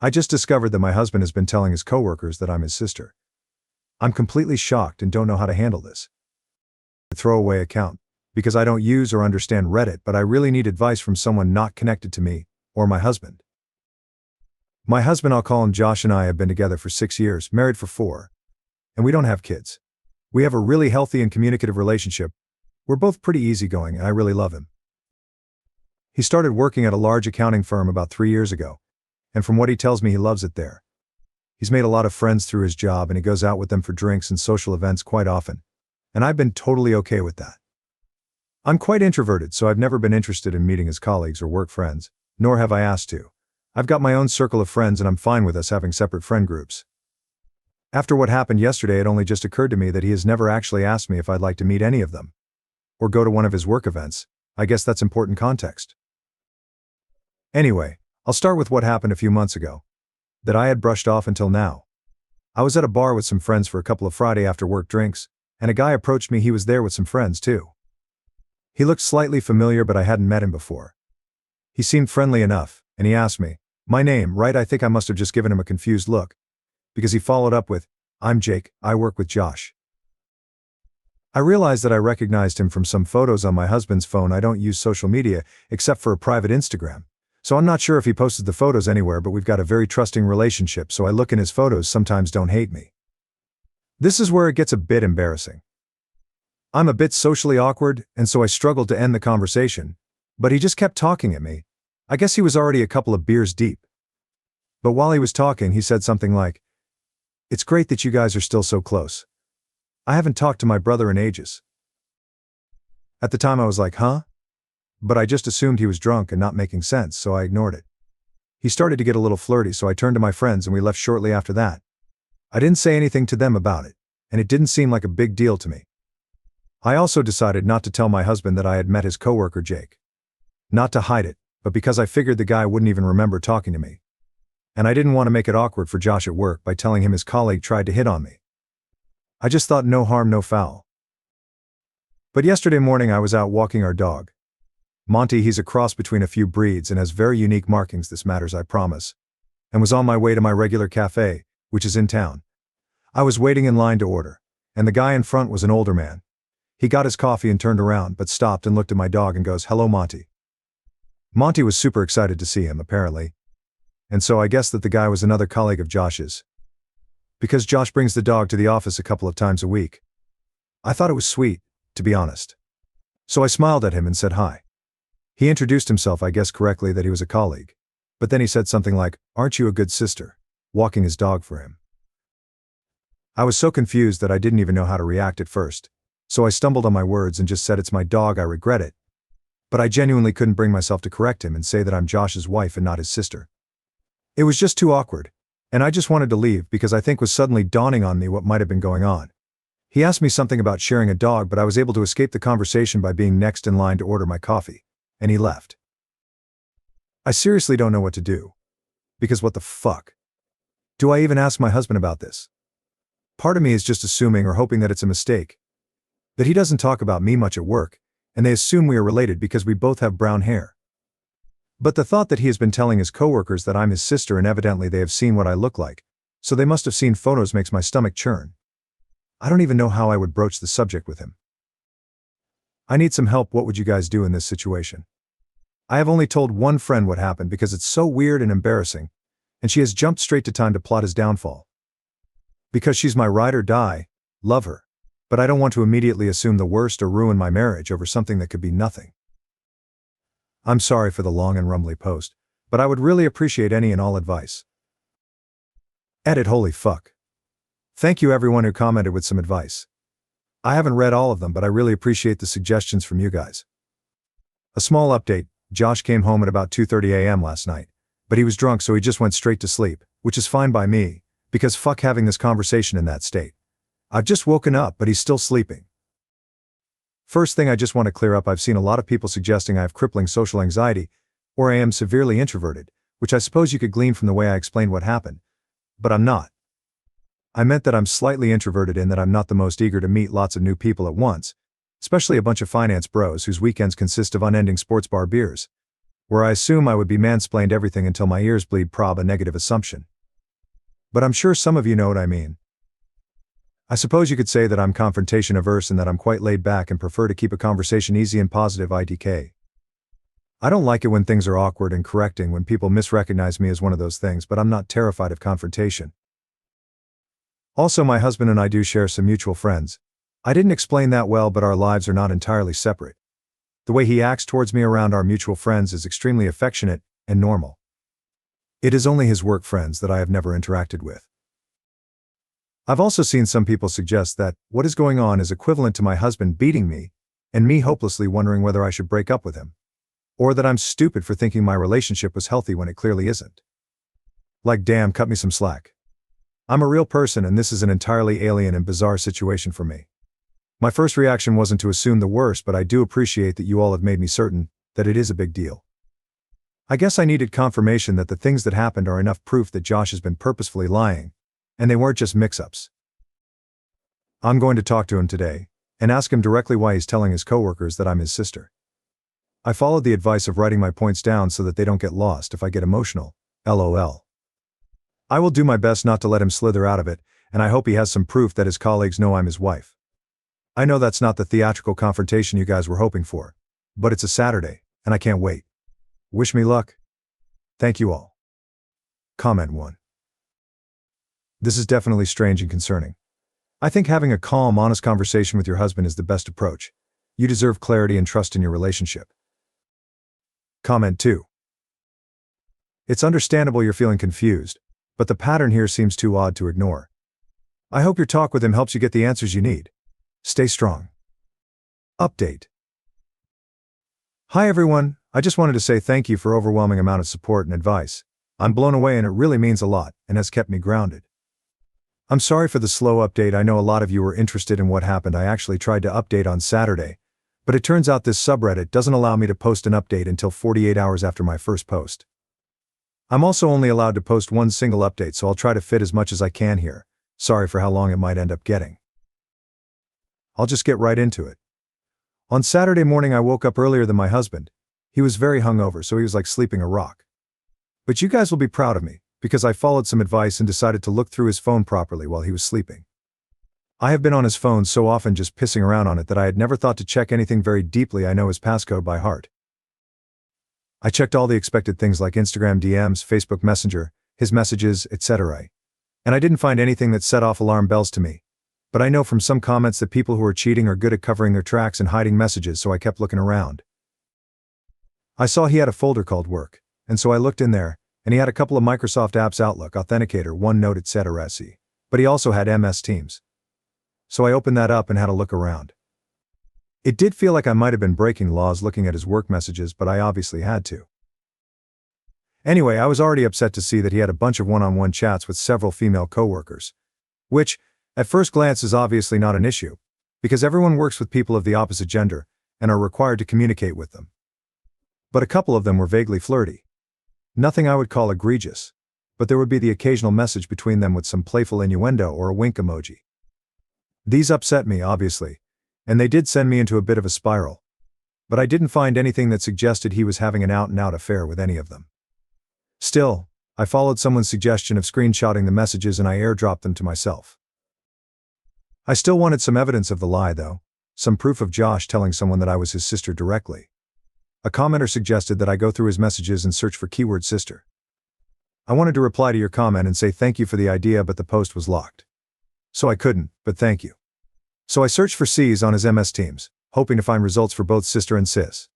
I just discovered that my husband has been telling his coworkers that I'm his sister. I'm completely shocked and don't know how to handle this. Throwaway account, because I don't use or understand Reddit, but I really need advice from someone not connected to me, or my husband. My husband, I'll call him Josh, and I have been together for 6 years, married for 4, and we don't have kids. We have a really healthy and communicative relationship. We're both pretty easygoing, and I really love him. He started working at a large accounting firm about 3 years ago, and from what he tells me, he loves it there. He's made a lot of friends through his job, and he goes out with them for drinks and social events quite often, and I've been totally okay with that. I'm quite introverted, so I've never been interested in meeting his colleagues or work friends, nor have I asked to. I've got my own circle of friends, and I'm fine with us having separate friend groups. After what happened yesterday, it only just occurred to me that he has never actually asked me if I'd like to meet any of them, or go to one of his work events. I guess that's important context. Anyway, I'll start with what happened a few months ago, that I had brushed off until now. I was at a bar with some friends for a couple of Friday after work drinks, and a guy approached me. He was there with some friends too. He looked slightly familiar, but I hadn't met him before. He seemed friendly enough, and he asked me my name, right? I think I must have just given him a confused look, because he followed up with, "I'm Jake, I work with Josh." I realized that I recognized him from some photos on my husband's phone. I don't use social media, except for a private Instagram, so I'm not sure if he posted the photos anywhere, but we've got a very trusting relationship, so I look in his photos sometimes. Don't hate me. This is where it gets a bit embarrassing. I'm a bit socially awkward, and so I struggled to end the conversation, but he just kept talking at me. I guess he was already a couple of beers deep. But while he was talking, he said something like, "It's great that you guys are still so close. I haven't talked to my brother in ages." At the time I was like, huh? But I just assumed he was drunk and not making sense, so I ignored it. He started to get a little flirty, so I turned to my friends and we left shortly after that. I didn't say anything to them about it, and it didn't seem like a big deal to me. I also decided not to tell my husband that I had met his coworker Jake. Not to hide it, but because I figured the guy wouldn't even remember talking to me. And I didn't want to make it awkward for Josh at work by telling him his colleague tried to hit on me. I just thought no harm, no foul. But yesterday morning I was out walking our dog. Monty, he's a cross between a few breeds and has very unique markings. This matters, I promise. And was on my way to my regular cafe, which is in town. I was waiting in line to order, and the guy in front was an older man. He got his coffee and turned around, but stopped and looked at my dog and goes, "Hello, Monty." Monty was super excited to see him, apparently. And so I guess that the guy was another colleague of Josh's, because Josh brings the dog to the office a couple of times a week. I thought it was sweet, to be honest. So I smiled at him and said hi. He introduced himself, I guess correctly, that he was a colleague. But then he said something like, "Aren't you a good sister?" walking his dog for him. I was so confused that I didn't even know how to react at first. So I stumbled on my words and just said, "It's my dog, I regret it." But I genuinely couldn't bring myself to correct him and say that I'm Josh's wife and not his sister. It was just too awkward, and I just wanted to leave because I think was suddenly dawning on me what might have been going on. He asked me something about sharing a dog, but I was able to escape the conversation by being next in line to order my coffee, and he left. I seriously don't know what to do. Because what the fuck? Do I even ask my husband about this? Part of me is just assuming or hoping that it's a mistake, that he doesn't talk about me much at work, and they assume we are related because we both have brown hair. But the thought that he has been telling his coworkers that I'm his sister and evidently they have seen what I look like, so they must have seen photos, makes my stomach churn. I don't even know how I would broach the subject with him. I need some help. What would you guys do in this situation? I have only told one friend what happened because it's so weird and embarrassing, and she has jumped straight to time to plot his downfall. Because she's my ride or die, love her, but I don't want to immediately assume the worst or ruin my marriage over something that could be nothing. I'm sorry for the long and rumbly post, but I would really appreciate any and all advice. Edit. Holy fuck. Thank you everyone who commented with some advice. I haven't read all of them, but I really appreciate the suggestions from you guys. A small update, Josh came home at about 2:30 a.m. last night, but he was drunk, so he just went straight to sleep, which is fine by me, because fuck having this conversation in that state. I've just woken up, but he's still sleeping. First thing I just want to clear up, I've seen a lot of people suggesting I have crippling social anxiety, or I am severely introverted, which I suppose you could glean from the way I explained what happened. But I'm not. I meant that I'm slightly introverted in that I'm not the most eager to meet lots of new people at once, especially a bunch of finance bros whose weekends consist of unending sports bar beers. where I assume I would be mansplained everything until my ears bleed, prob a negative assumption. But I'm sure some of you know what I mean. I suppose you could say that I'm confrontation averse and that I'm quite laid back and prefer to keep a conversation easy and positive ITK. I don't like it when things are awkward and correcting when people misrecognize me as one of those things, but I'm not terrified of confrontation. Also, my husband and I do share some mutual friends. I didn't explain that well, but our lives are not entirely separate. The way he acts towards me around our mutual friends is extremely affectionate and normal. It is only his work friends that I have never interacted with. I've also seen some people suggest that what is going on is equivalent to my husband beating me, and me hopelessly wondering whether I should break up with him. Or that I'm stupid for thinking my relationship was healthy when it clearly isn't. Like, damn, cut me some slack. I'm a real person and this is an entirely alien and bizarre situation for me. My first reaction wasn't to assume the worst, but I do appreciate that you all have made me certain that it is a big deal. I guess I needed confirmation that the things that happened are enough proof that Josh has been purposefully lying, and they weren't just mix-ups. I'm going to talk to him today, and ask him directly why he's telling his coworkers that I'm his sister. I followed the advice of writing my points down so that they don't get lost if I get emotional, LOL. I will do my best not to let him slither out of it, and I hope he has some proof that his colleagues know I'm his wife. I know that's not the theatrical confrontation you guys were hoping for, but it's a Saturday, and I can't wait. Wish me luck. Thank you all. Comment 1. This is definitely strange and concerning. I think having a calm, honest conversation with your husband is the best approach. You deserve clarity and trust in your relationship. Comment 2. It's understandable you're feeling confused, but the pattern here seems too odd to ignore. I hope your talk with him helps you get the answers you need. Stay strong. Update. Hi everyone, I just wanted to say thank you for overwhelming amount of support and advice. I'm blown away and it really means a lot, and has kept me grounded. I'm sorry for the slow update. I know a lot of you were interested in what happened. I actually tried to update on Saturday, but it turns out this subreddit doesn't allow me to post an update until 48 hours after my first post. I'm also only allowed to post one single update, so I'll try to fit as much as I can here. Sorry for how long it might end up getting. I'll just get right into it. On Saturday morning I woke up earlier than my husband. He was very hungover, so he was like sleeping a rock. But you guys will be proud of me, because I followed some advice and decided to look through his phone properly while he was sleeping. I have been on his phone so often just pissing around on it that I had never thought to check anything very deeply. I know his passcode by heart. I checked all the expected things like Instagram DMs, Facebook Messenger, his messages, etc. And I didn't find anything that set off alarm bells to me. But I know from some comments that people who are cheating are good at covering their tracks and hiding messages, so I kept looking around. I saw he had a folder called Work, and so I looked in there, and he had a couple of Microsoft apps: Outlook, Authenticator, OneNote, etc. But he also had MS Teams. So I opened that up and had a look around. It did feel like I might have been breaking laws looking at his work messages, but I obviously had to. Anyway, I was already upset to see that he had a bunch of one-on-one chats with several female coworkers, which, at first glance, is obviously not an issue, because everyone works with people of the opposite gender and are required to communicate with them. But a couple of them were vaguely flirty. Nothing I would call egregious, but there would be the occasional message between them with some playful innuendo or a wink emoji. These upset me, obviously, and they did send me into a bit of a spiral, but I didn't find anything that suggested he was having an out-and-out affair with any of them. Still, I followed someone's suggestion of screenshotting the messages and I airdropped them to myself. I still wanted some evidence of the lie though, some proof of Josh telling someone that I was his sister directly. A commenter suggested that I go through his messages and search for keyword sister. I wanted to reply to your comment and say thank you for the idea, but the post was locked. So I couldn't, but thank you. So I searched for C's on his MS Teams, hoping to find results for both sister and sis.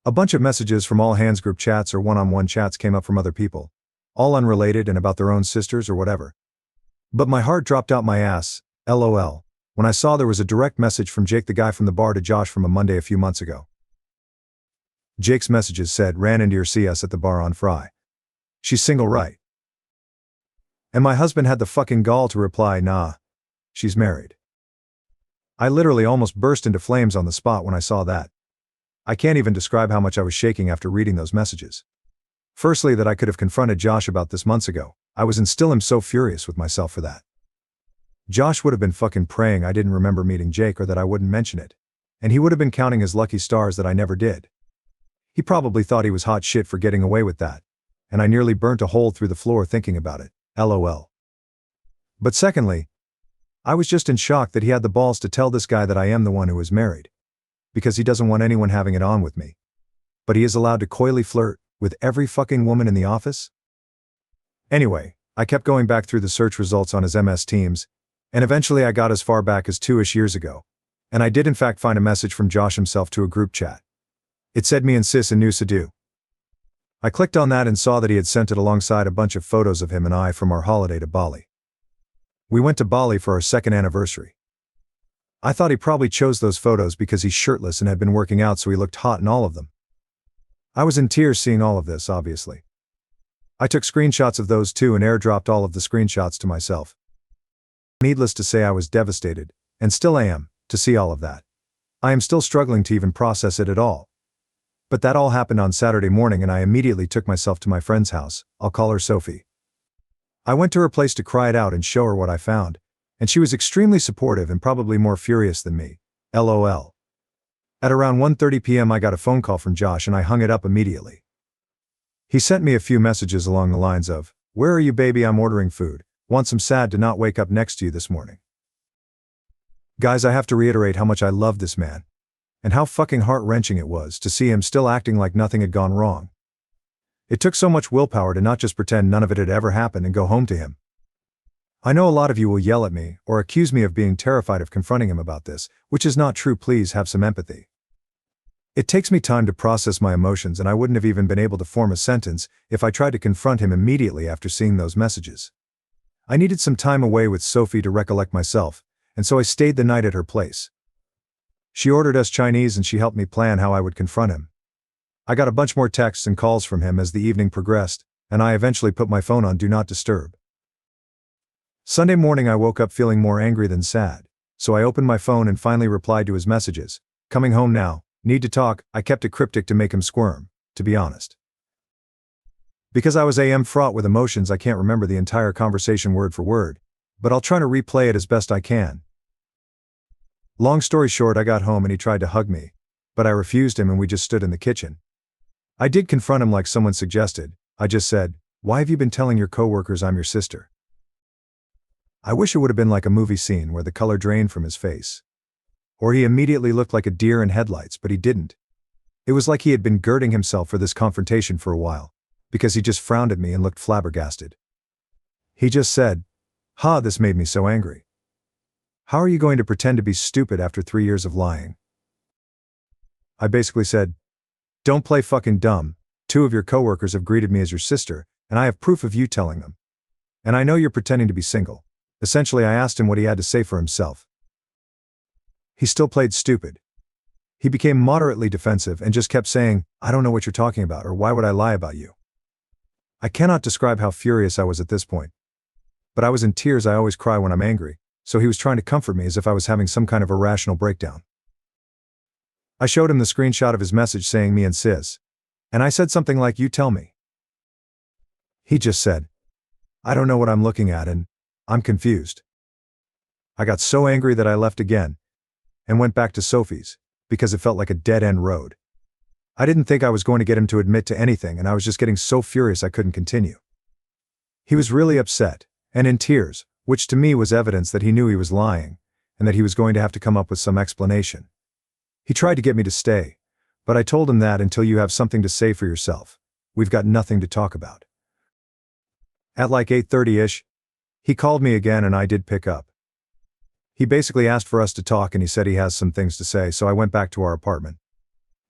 A bunch of messages from all hands group chats or one-on-one chats came up from other people, all unrelated and about their own sisters or whatever. But my heart dropped out my ass, LOL, when I saw there was a direct message from Jake, the guy from the bar, to Josh from a Monday a few months ago. Jake's messages said, "Ran into your CS at the bar on Fry. She's single, right?" And my husband had the fucking gall to reply, "Nah, she's married." I literally almost burst into flames on the spot when I saw that. I can't even describe how much I was shaking after reading those messages. Firstly, that I could have confronted Josh about this months ago. I was and still am so furious with myself for that. Josh would have been fucking praying I didn't remember meeting Jake or that I wouldn't mention it. And he would have been counting his lucky stars that I never did. He probably thought he was hot shit for getting away with that. And I nearly burnt a hole through the floor thinking about it. LOL. But secondly, I was just in shock that he had the balls to tell this guy that I am the one who is married. Because he doesn't want anyone having it on with me. But he is allowed to coyly flirt with every fucking woman in the office? Anyway, I kept going back through the search results on his MS Teams, and eventually I got as far back as 2-ish years ago. And I did in fact find a message from Josh himself to a group chat. It said me and sis in Nusa Do. I clicked on that and saw that he had sent it alongside a bunch of photos of him and I from our holiday to Bali. We went to Bali for our second anniversary. I thought he probably chose those photos because he's shirtless and had been working out, so he looked hot in all of them. I was in tears seeing all of this, obviously. I took screenshots of those too and airdropped all of the screenshots to myself. Needless to say, I was devastated, and still am, to see all of that. I am still struggling to even process it at all. But that all happened on Saturday morning and I immediately took myself to my friend's house. I'll call her Sophie. I went to her place to cry it out and show her what I found, and she was extremely supportive and probably more furious than me. LOL. At around 1:30 p.m. I got a phone call from Josh and I hung it up immediately. He sent me a few messages along the lines of, "Where are you, baby? I'm ordering food. Want some sad to not wake up next to you this morning." Guys, I have to reiterate how much I love this man. And how fucking heart-wrenching it was to see him still acting like nothing had gone wrong. It took so much willpower to not just pretend none of it had ever happened and go home to him. I know a lot of you will yell at me or accuse me of being terrified of confronting him about this, which is not true. Please have some empathy. It takes me time to process my emotions, and I wouldn't have even been able to form a sentence if I tried to confront him immediately after seeing those messages. I needed some time away with Sophie to recollect myself, and so I stayed the night at her place. She ordered us Chinese and she helped me plan how I would confront him. I got a bunch more texts and calls from him as the evening progressed, and I eventually put my phone on Do Not Disturb. Sunday morning I woke up feeling more angry than sad, so I opened my phone and finally replied to his messages. "Coming home now, need to talk." I kept it cryptic to make him squirm, to be honest. Because I was fraught with emotions, I can't remember the entire conversation word for word, but I'll try to replay it as best I can. Long story short, I got home and he tried to hug me, but I refused him and we just stood in the kitchen. I did confront him like someone suggested. I just said, "Why have you been telling your coworkers I'm your sister?" I wish it would have been like a movie scene where the color drained from his face. Or he immediately looked like a deer in headlights, but he didn't. It was like he had been girding himself for this confrontation for a while, because he just frowned at me and looked flabbergasted. He just said, "Ha, this made me so angry. How are you going to pretend to be stupid after 3 years of lying?" I basically said, "Don't play fucking dumb. 2 of your coworkers have greeted me as your sister, and I have proof of you telling them. And I know you're pretending to be single." Essentially, I asked him what he had to say for himself. He still played stupid. He became moderately defensive and just kept saying, "I don't know what you're talking about," or "Why would I lie about you?" I cannot describe how furious I was at this point. But I was in tears. I always cry when I'm angry. So he was trying to comfort me as if I was having some kind of irrational breakdown. I showed him the screenshot of his message saying "me and sis." And I said something like, "You tell me." He just said, "I don't know what I'm looking at and I'm confused." I got so angry that I left again and went back to Sophie's because it felt like a dead-end road. I didn't think I was going to get him to admit to anything, and I was just getting so furious I couldn't continue. He was really upset and in tears, which to me was evidence that he knew he was lying, and that he was going to have to come up with some explanation. He tried to get me to stay, but I told him that until you have something to say for yourself, we've got nothing to talk about. At like 8:30-ish, he called me again and I did pick up. He basically asked for us to talk and he said he has some things to say, so I went back to our apartment.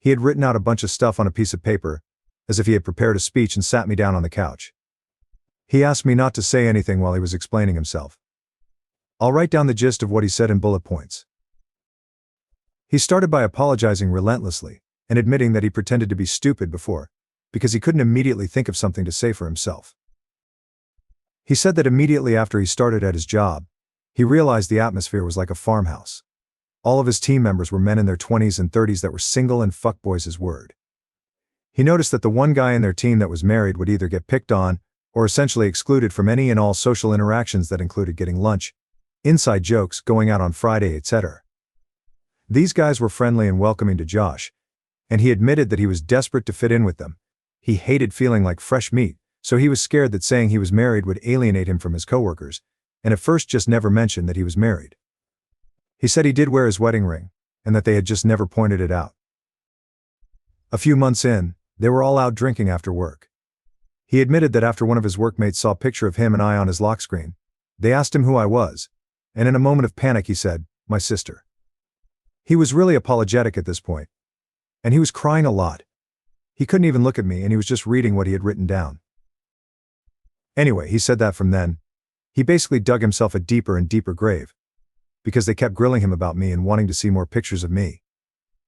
He had written out a bunch of stuff on a piece of paper, as if he had prepared a speech, and sat me down on the couch. He asked me not to say anything while he was explaining himself. I'll write down the gist of what he said in bullet points. He started by apologizing relentlessly, and admitting that he pretended to be stupid before, because he couldn't immediately think of something to say for himself. He said that immediately after he started at his job, he realized the atmosphere was like a farmhouse. All of his team members were men in their 20s and 30s that were single and fuckboys, his word. He noticed that the one guy in their team that was married would either get picked on, or essentially excluded from any and all social interactions that included getting lunch, inside jokes, going out on Friday, etc. These guys were friendly and welcoming to Josh, and he admitted that he was desperate to fit in with them. He hated feeling like fresh meat, so he was scared that saying he was married would alienate him from his coworkers, and at first just never mentioned that he was married. He said he did wear his wedding ring, and that they had just never pointed it out. A few months in, they were all out drinking after work. He admitted that after one of his workmates saw a picture of him and I on his lock screen, they asked him who I was, and in a moment of panic he said, "My sister." He was really apologetic at this point, and he was crying a lot. He couldn't even look at me, and he was just reading what he had written down. Anyway, he said that from then, he basically dug himself a deeper and deeper grave, because they kept grilling him about me and wanting to see more pictures of me.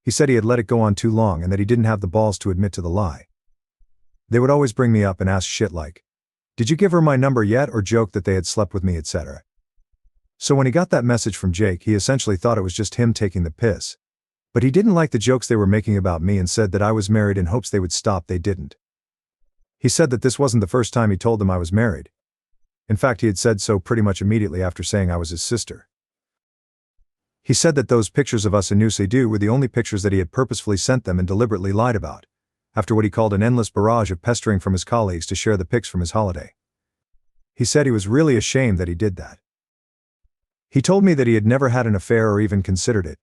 He said he had let it go on too long and that he didn't have the balls to admit to the lie. They would always bring me up and ask shit like, "Did you give her my number yet?" or joke that they had slept with me, etc. So when he got that message from Jake, he essentially thought it was just him taking the piss. But he didn't like the jokes they were making about me and said that I was married in hopes they would stop. They didn't. He said that this wasn't the first time he told them I was married. In fact, he had said so pretty much immediately after saying I was his sister. He said that those pictures of us in Nusedu were the only pictures that he had purposefully sent them and deliberately lied about, after what he called an endless barrage of pestering from his colleagues to share the pics from his holiday. He said he was really ashamed that he did that. He told me that he had never had an affair or even considered it,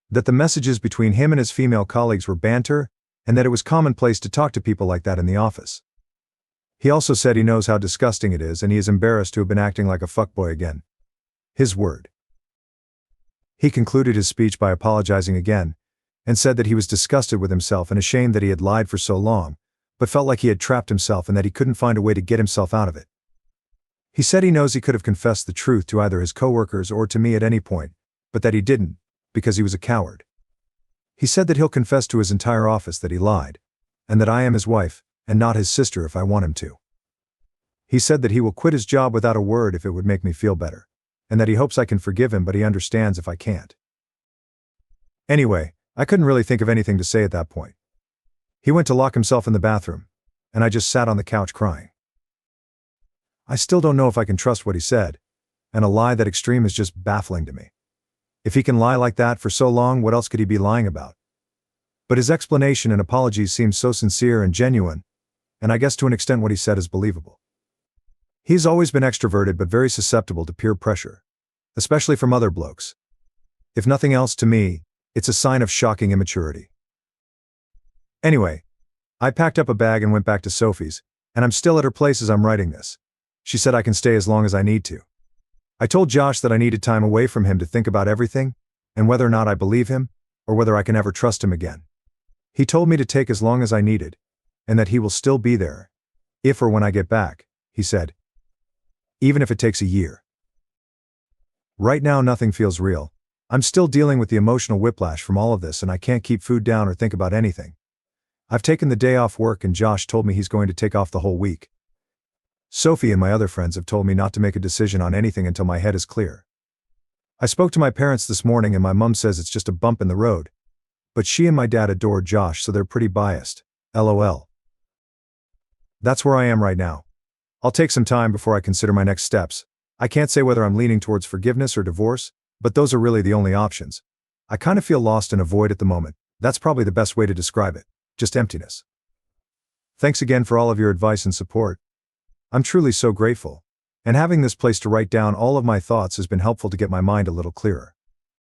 that the messages between him and his female colleagues were banter, and that it was commonplace to talk to people like that in the office. He also said he knows how disgusting it is and he is embarrassed to have been acting like a fuckboy again. His word. He concluded his speech by apologizing again, and said that he was disgusted with himself and ashamed that he had lied for so long, but felt like he had trapped himself and that he couldn't find a way to get himself out of it. He said he knows he could have confessed the truth to either his coworkers or to me at any point, but that he didn't, because he was a coward. He said that he'll confess to his entire office that he lied, and that I am his wife, and not his sister if I want him to. He said that he will quit his job without a word if it would make me feel better, and that he hopes I can forgive him, but he understands if I can't. Anyway, I couldn't really think of anything to say at that point. He went to lock himself in the bathroom, and I just sat on the couch crying. I still don't know if I can trust what he said, and a lie that extreme is just baffling to me. If he can lie like that for so long, what else could he be lying about? But his explanation and apologies seemed so sincere and genuine, and I guess to an extent what he said is believable. He's always been extroverted but very susceptible to peer pressure, especially from other blokes. If nothing else, to me, it's a sign of shocking immaturity. Anyway, I packed up a bag and went back to Sophie's, and I'm still at her place as I'm writing this. She said I can stay as long as I need to. I told Josh that I needed time away from him to think about everything, and whether or not I believe him, or whether I can ever trust him again. He told me to take as long as I needed, and that he will still be there, if or when I get back, he said. Even if it takes a year. Right now nothing feels real. I'm still dealing with the emotional whiplash from all of this and I can't keep food down or think about anything. I've taken the day off work and Josh told me he's going to take off the whole week. Sophie and my other friends have told me not to make a decision on anything until my head is clear. I spoke to my parents this morning and my mum says it's just a bump in the road. But she and my dad adore Josh, so they're pretty biased. LOL. That's where I am right now. I'll take some time before I consider my next steps. I can't say whether I'm leaning towards forgiveness or divorce, but those are really the only options. I kind of feel lost in a void at the moment. That's probably the best way to describe it. Just emptiness. Thanks again for all of your advice and support. I'm truly so grateful. And having this place to write down all of my thoughts has been helpful to get my mind a little clearer.